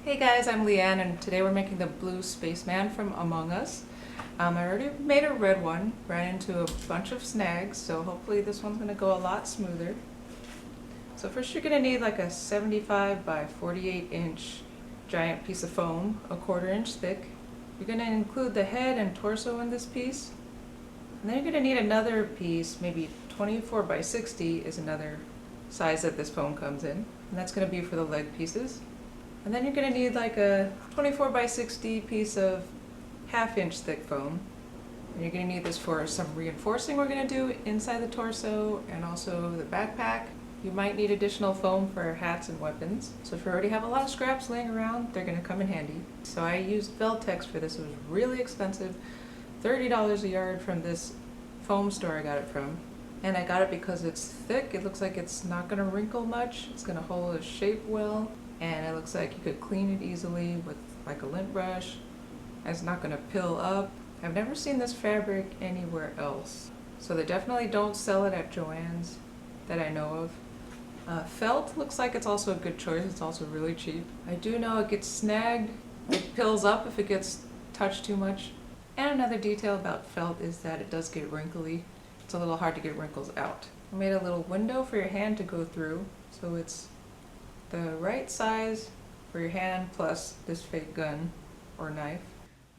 Hey guys, I'm Leanne and today we're making the blue spaceman from Among Us. I already made a red one, ran into a bunch of snags, so hopefully this one's going to go a lot smoother. So first you're going to need like a 75 by 48 inch giant piece of foam, a 1/4 inch thick. You're going to include the head and torso in this piece. And then you're going to need another piece, maybe 24 by 60 is another size that this foam comes in. And that's going to be for the leg pieces. And then you're going to need like a 24 by 60 piece of 1/2 inch thick foam. And you're going to need this for some reinforcing we're going to do inside the torso and also the backpack. You might need additional foam for hats and weapons. So if you already have a lot of scraps laying around, they're going to come in handy. So I used Veltex for this. It was really expensive, $30 a yard from this foam store I got it from. And I got it because it's thick. It looks like it's not going to wrinkle much. It's going to hold its shape well. And it looks like you could clean it easily with like a lint brush. It's not going to pill up. I've never seen this fabric anywhere else. So they definitely don't sell it at Joann's that I know of. Felt looks like it's also a good choice. It's also really cheap. I do know it gets snagged. It pills up if it gets touched too much. And another detail about felt is that it does get wrinkly. It's a little hard to get wrinkles out. I made a little window for your hand to go through, so it's the right size for your hand plus this fake gun or knife.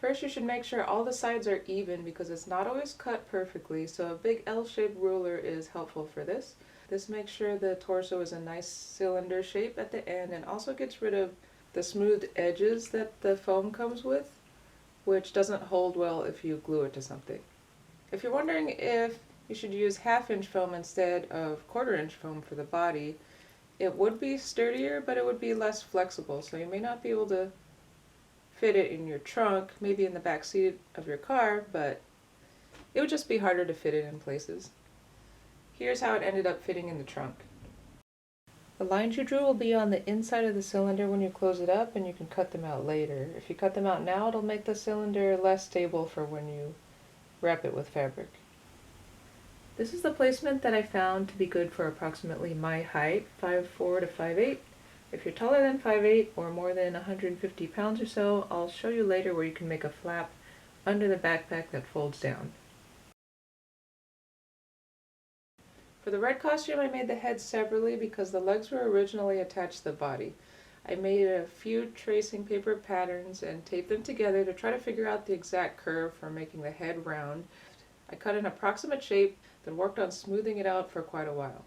First you should make sure all the sides are even because it's not always cut perfectly, so a big L-shaped ruler is helpful for this. This makes sure the torso is a nice cylinder shape at the end and also gets rid of the smooth edges that the foam comes with, which doesn't hold well if you glue it to something. If you're wondering if you should use 1/2 inch foam instead of 1/4 inch foam for the body, it would be sturdier, but it would be less flexible, so you may not be able to fit it in your trunk, maybe in the back seat of your car, but it would just be harder to fit it in places. Here's how it ended up fitting in the trunk. The lines you drew will be on the inside of the cylinder when you close it up, and you can cut them out later. If you cut them out now, it'll make the cylinder less stable for when you wrap it with fabric. This is the placement that I found to be good for approximately my height, 5'4" to 5'8". If you're taller than 5'8" or more than 150 pounds or so, I'll show you later where you can make a flap under the backpack that folds down. For the red costume, I made the head separately because the legs were originally attached to the body. I made a few tracing paper patterns and taped them together to try to figure out the exact curve for making the head round. I cut an approximate shape, then worked on smoothing it out for quite a while.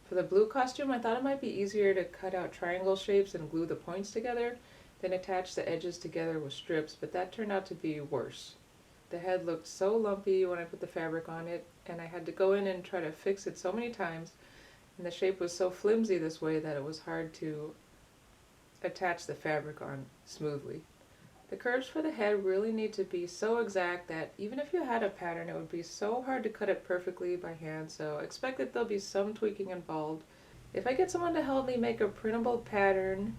For the blue costume, I thought it might be easier to cut out triangle shapes and glue the points together, then attach the edges together with strips, but that turned out to be worse. The head looked so lumpy when I put the fabric on it, and I had to go in and try to fix it so many times, and the shape was so flimsy this way that it was hard to attach the fabric on smoothly. The curves for the head really need to be so exact that even if you had a pattern, it would be so hard to cut it perfectly by hand, so expect that there'll be some tweaking involved. If I get someone to help me make a printable pattern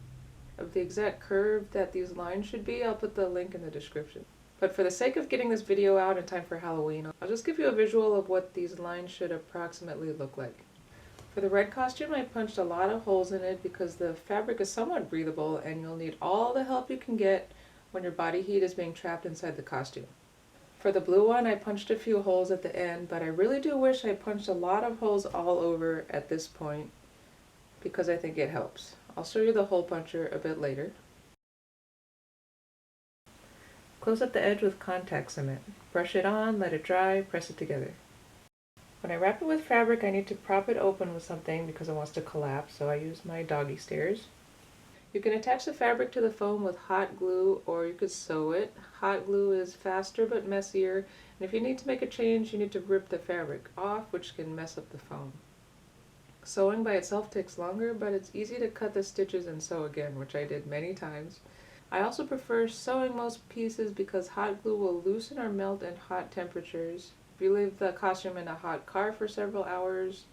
of the exact curve that these lines should be, I'll put the link in the description. But for the sake of getting this video out in time for Halloween, I'll just give you a visual of what these lines should approximately look like. For the red costume, I punched a lot of holes in it because the fabric is somewhat breathable and you'll need all the help you can get when your body heat is being trapped inside the costume. For the blue one, I punched a few holes at the end, but I really do wish I punched a lot of holes all over at this point because I think it helps. I'll show you the hole puncher a bit later. Close up the edge with contact cement. Brush it on, let it dry, press it together. When I wrap it with fabric, I need to prop it open with something because it wants to collapse, so I use my doggy stairs. You can attach the fabric to the foam with hot glue or you could sew it. Hot glue is faster but messier, and if you need to make a change, you need to rip the fabric off, which can mess up the foam. Sewing by itself takes longer, but it's easy to cut the stitches and sew again, which I did many times. I also prefer sewing most pieces because hot glue will loosen or melt at hot temperatures. If you leave the costume in a hot car for several hours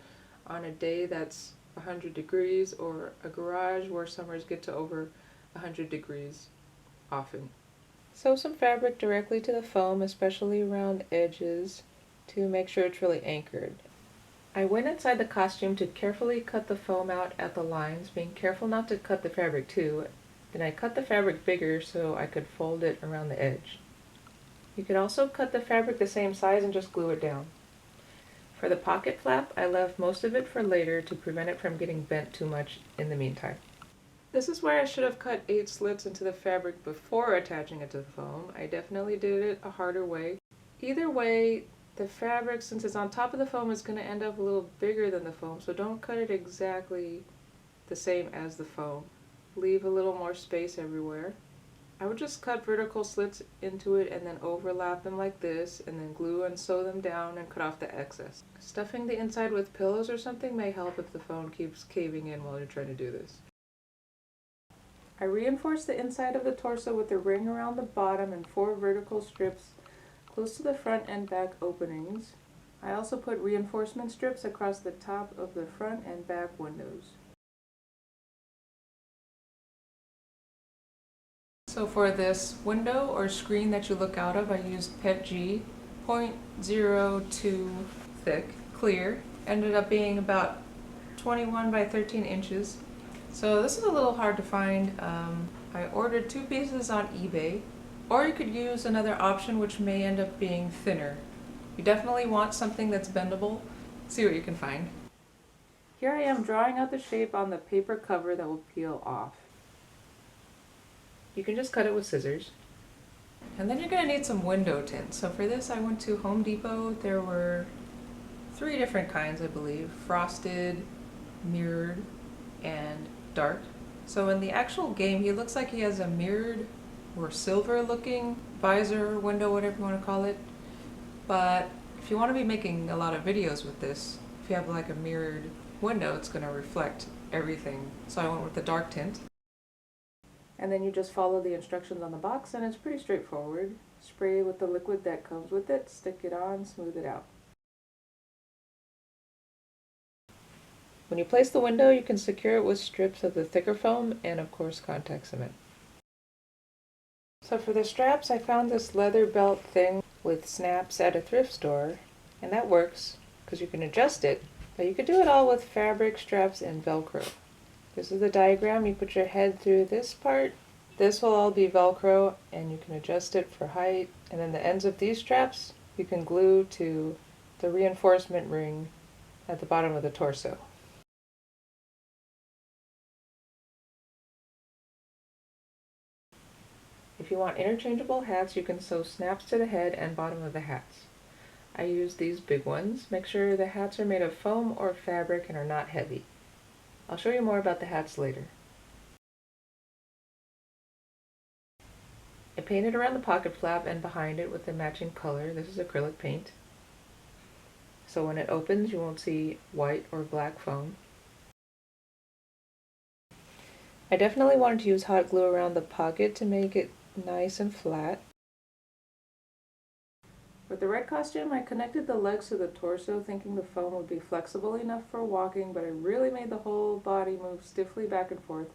on a day that's 100 degrees or a garage where summers get to over 100 degrees often. Sew some fabric directly to the foam, especially around edges, to make sure it's really anchored. I went inside the costume to carefully cut the foam out at the lines, being careful not to cut the fabric too. Then I cut the fabric bigger so I could fold it around the edge. You could also cut the fabric the same size and just glue it down. For the pocket flap, I left most of it for later to prevent it from getting bent too much in the meantime. This is where I should have cut 8 slits into the fabric before attaching it to the foam. I definitely did it a harder way. Either way, the fabric, since it's on top of the foam, is going to end up a little bigger than the foam, so don't cut it exactly the same as the foam. Leave a little more space everywhere. I would just cut vertical slits into it and then overlap them like this, and then glue and sew them down and cut off the excess. Stuffing the inside with pillows or something may help if the foam keeps caving in while you're trying to do this. I reinforced the inside of the torso with a ring around the bottom and 4 vertical strips close to the front and back openings. I also put reinforcement strips across the top of the front and back windows. So for this window or screen that you look out of, I used PETG 0.02 thick, clear. Ended up being about 21 by 13 inches. So this is a little hard to find. I ordered 2 pieces on eBay, or you could use another option which may end up being thinner. You definitely want something that's bendable. See what you can find. Here I am drawing out the shape on the paper cover that will peel off. You can just cut it with scissors. And then you're going to need some window tint. So for this I went to Home Depot. There were 3 different kinds, I believe. Frosted, mirrored, and dark. So in the actual game he looks like he has a mirrored or silver looking visor, window, whatever you want to call it. But if you want to be making a lot of videos with this, if you have like a mirrored window, it's going to reflect everything. So I went with the dark tint. And then you just follow the instructions on the box and it's pretty straightforward. Spray with the liquid that comes with it, stick it on, smooth it out. When you place the window, you can secure it with strips of the thicker foam and of course contact cement. So for the straps, I found this leather belt thing with snaps at a thrift store, and that works because you can adjust it, but you could do it all with fabric, straps, and Velcro. This is the diagram. You put your head through this part. This will all be Velcro, and you can adjust it for height. And then the ends of these straps you can glue to the reinforcement ring at the bottom of the torso. If you want interchangeable hats, you can sew snaps to the head and bottom of the hats. I use these big ones. Make sure the hats are made of foam or fabric and are not heavy. I'll show you more about the hats later. I painted around the pocket flap and behind it with the matching color. This is acrylic paint. So when it opens, you won't see white or black foam. I definitely wanted to use hot glue around the pocket to make it nice and flat. With the red costume, I connected the legs to the torso thinking the foam would be flexible enough for walking, but I really made the whole body move stiffly back and forth,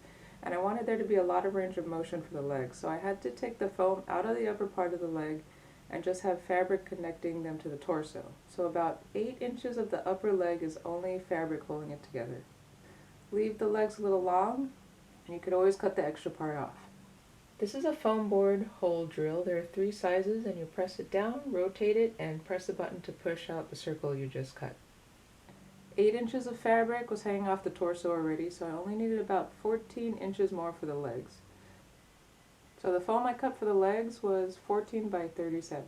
and I wanted there to be a lot of range of motion for the legs, so I had to take the foam out of the upper part of the leg and just have fabric connecting them to the torso. So about 8 inches of the upper leg is only fabric holding it together. Leave the legs a little long, and you could always cut the extra part off. This is a foam board hole drill. There are 3 sizes, and you press it down, rotate it, and press the button to push out the circle you just cut. 8 inches of fabric was hanging off the torso already, so I only needed about 14 inches more for the legs. So the foam I cut for the legs was 14 by 37.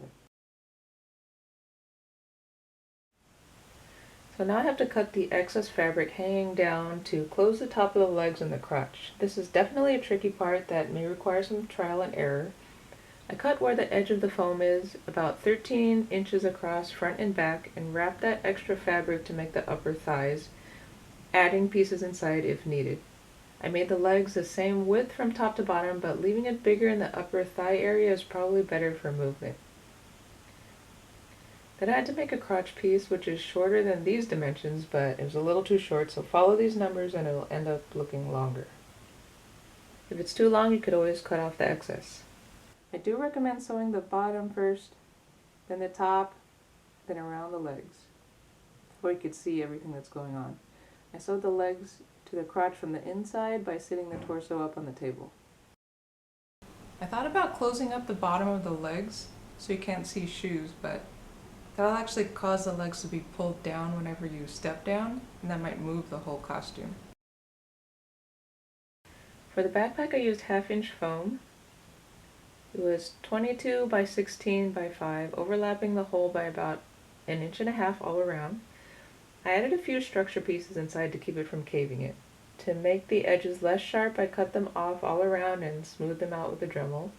So now I have to cut the excess fabric hanging down to close the top of the legs and the crotch. This is definitely a tricky part that may require some trial and error. I cut where the edge of the foam is, about 13 inches across front and back, and wrapped that extra fabric to make the upper thighs, adding pieces inside if needed. I made the legs the same width from top to bottom, but leaving it bigger in the upper thigh area is probably better for movement. Then I had to make a crotch piece which is shorter than these dimensions, but it was a little too short, so follow these numbers and it'll end up looking longer. If it's too long, you could always cut off the excess. I do recommend sewing the bottom first, then the top, then around the legs, so you could see everything that's going on. I sewed the legs to the crotch from the inside by sitting the torso up on the table. I thought about closing up the bottom of the legs so you can't see shoes, but that'll actually cause the legs to be pulled down whenever you step down, and that might move the whole costume. For the backpack I used 1/2 inch foam. It was 22 by 16 by 5, overlapping the hole by about 1.5 inches all around. I added a few structure pieces inside to keep it from caving it. To make the edges less sharp, I cut them off all around and smoothed them out with a Dremel.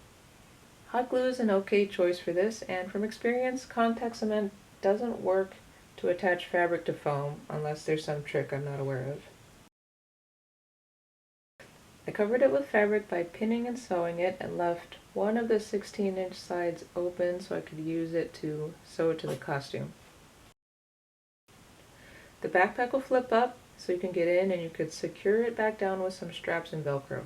Hot glue is an okay choice for this, and from experience, contact cement doesn't work to attach fabric to foam unless there's some trick I'm not aware of. I covered it with fabric by pinning and sewing it and left one of the 16-inch sides open so I could use it to sew it to the costume. The backpack will flip up so you can get in, and you could secure it back down with some straps and Velcro.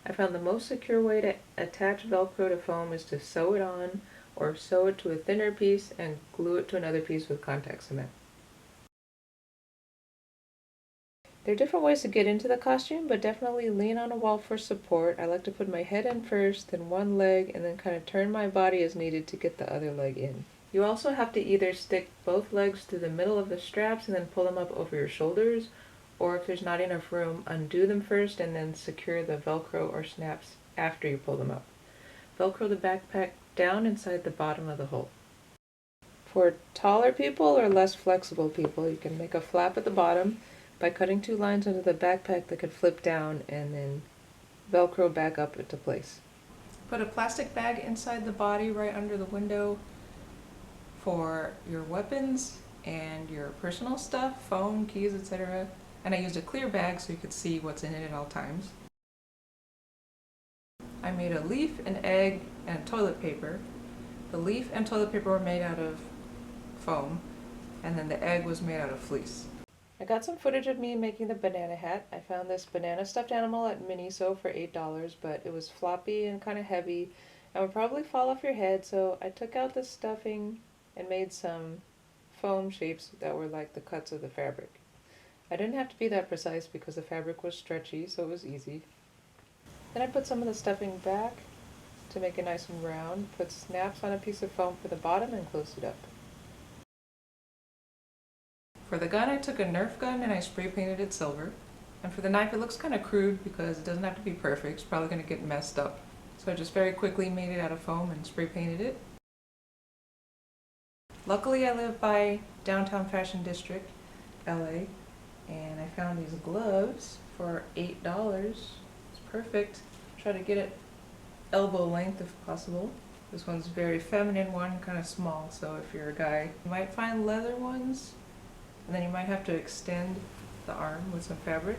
I found the most secure way to attach Velcro to foam is to sew it on or sew it to a thinner piece and glue it to another piece with contact cement. There are different ways to get into the costume, but definitely lean on a wall for support. I like to put my head in first, then one leg, and then kind of turn my body as needed to get the other leg in. You also have to either stick both legs through the middle of the straps and then pull them up over your shoulders, or if there's not enough room, undo them first and then secure the Velcro or snaps after you pull them up. Velcro the backpack down inside the bottom of the hole. For taller people or less flexible people, you can make a flap at the bottom by cutting 2 lines under the backpack that could flip down and then Velcro back up into place. Put a plastic bag inside the body right under the window for your weapons and your personal stuff, phone, keys, etc. And I used a clear bag so you could see what's in it at all times. I made a leaf, an egg, and toilet paper. The leaf and toilet paper were made out of foam, and then the egg was made out of fleece. I got some footage of me making the banana hat. I found this banana stuffed animal at Miniso for $8, but it was floppy and kind of heavy and would probably fall off your head, so I took out the stuffing and made some foam shapes that were like the cuts of the fabric. I didn't have to be that precise because the fabric was stretchy, so it was easy. Then I put some of the stuffing back to make it nice and round, put snaps on a piece of foam for the bottom, and closed it up. For the gun, I took a Nerf gun and I spray painted it silver. And for the knife, it looks kind of crude because it doesn't have to be perfect. It's probably going to get messed up. So I just very quickly made it out of foam and spray painted it. Luckily, I live by downtown Fashion District, LA, and I found these gloves for $8. It's perfect. Try to get it elbow length if possible. This one's a very feminine one, kind of small, so if you're a guy, you might find leather ones, and then you might have to extend the arm with some fabric.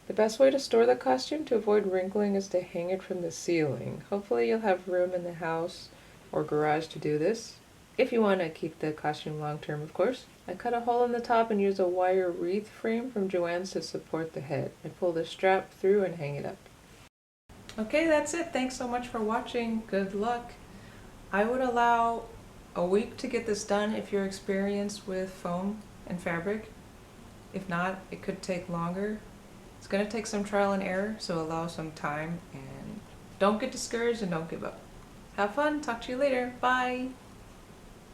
The best way to store the costume to avoid wrinkling is to hang it from the ceiling. Hopefully you'll have room in the house or garage to do this, if you want to keep the costume long term, of course. I cut a hole in the top and used a wire wreath frame from Joann's to support the head. I pull the strap through and hang it up. Okay, that's it. Thanks so much for watching. Good luck. I would allow a week to get this done if you're experienced with foam and fabric. If not, it could take longer. It's going to take some trial and error, so allow some time and don't get discouraged and don't give up. Have fun. Talk to you later. Bye.